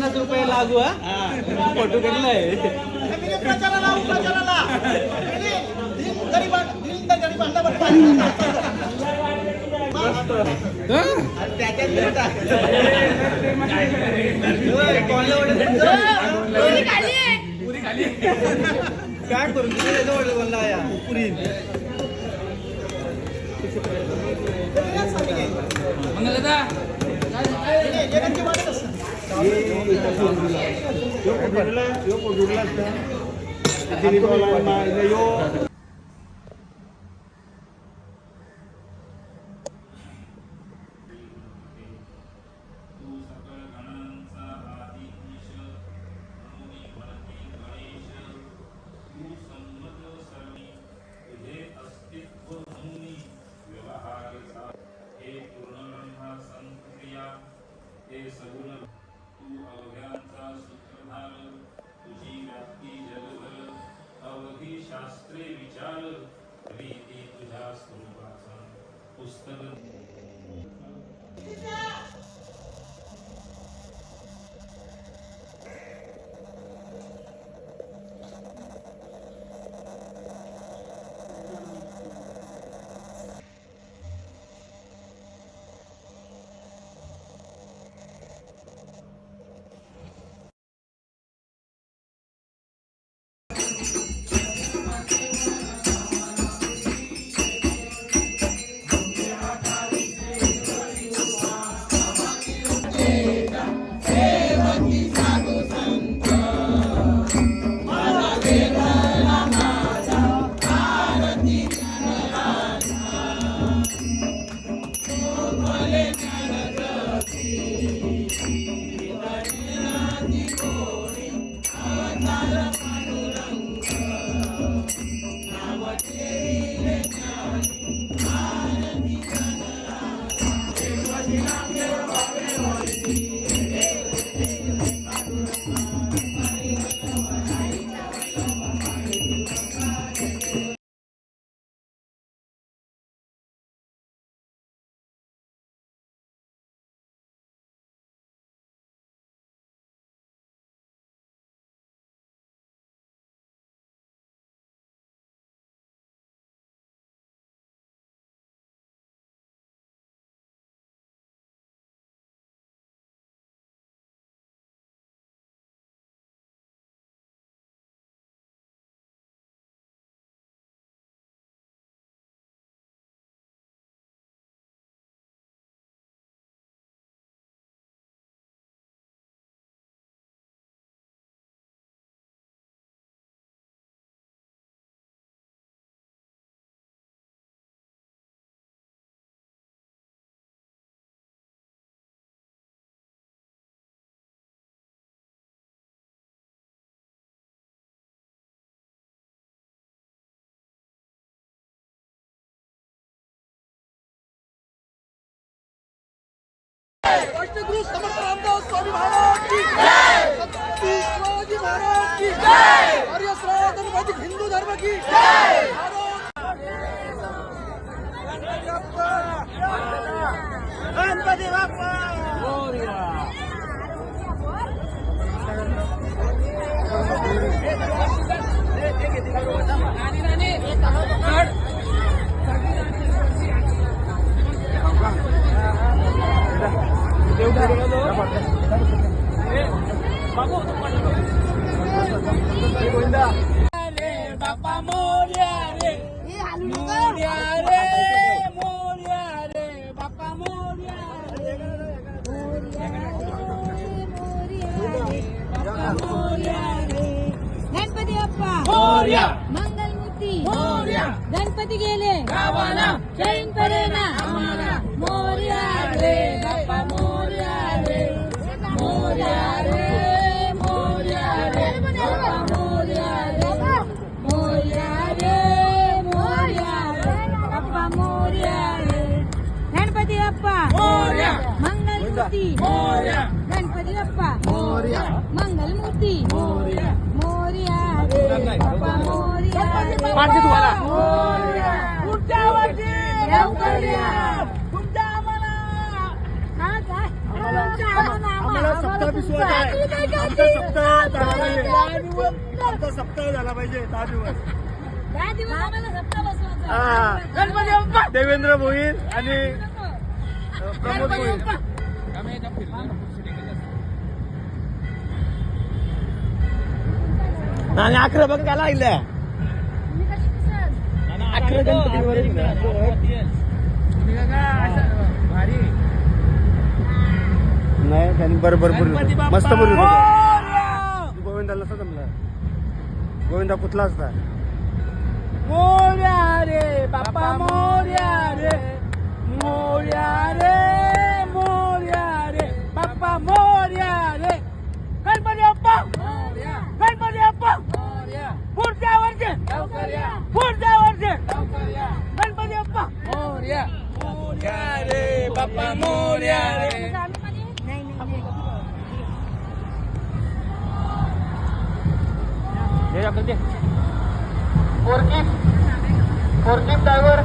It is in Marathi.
₹50 लागू हा फोटो काढलाय काय करू बोलला या पुरी शास्त्रे विचार रीती तुझ्या स्वरूपाचा पुस्तक राष्ट्रगुरु समर्थ रामदास स्वामी महाराज की जय, छत्रपति शिवाजी महाराज की जय, आर्य सनातन वैदिक हिंदू धर्म की जय। गणपती बाप्पा बाप्पा मोर्या रे मोर्या रे मोर्या रे बाप्पा मोर्या रे बाप्पा मोर्या रे गणपती बाप्पा मोरया. मंगलमूर्ती मोरया. गणपती गेले गावाला. चैन पडेना आम्हाला. मोरया रे बाप्पा मोरया रे मोरया रे मोरया रे बाप्पा मोरया रे मोरया रे मोरया रे बाप्पा मोरया रे गणपती बाप्पा मोरया. मंगलमूर्ती मोरया. गणपती बाप्पा मोरया. मंगलमूर्ती मोरया. मोरया रे बाप्पा मोरया रे पाडते तुम्हाला. मोरया. पुढच्या वर्षी लवकर या. तुमच्या आम्हाला हा, काय? आम्हाला सप्ताह विश्वास आहे. आमचा सप्ताह झाला पाहिजे. 10 दिवस आमचा सप्ताह झाला पाहिजे. 10 दिवस. 10 दिवस आम्हाला सप्ताह बसवायचा. हा. गणपती बाप्पा. देवेंद्र भोईर आणि प्रमोद गणपती भोईर. बाप्पा. आणि 11 बघ काय लागल्या. मी कशी दिसेल? 11 गणपतीवर नाही त्यांनी बरोबर मस्त बोलू गोविंदाला असं जमलं. गोविंदा पुतला असता. मोर्या रे बाप्पा मोर्या रे मोर्या रे मोर्या रे बाप्पा मोर्या रे गणपती बाप्पा गणपती बाप्पा पुढच्या वर्षी पुढच्या वर्षी गणपती बाप्पा मोर्या मोर्या रे बाप्पा मोर्या रे. नाही, नाही, नाही. फोरकीप ड्रायव्हर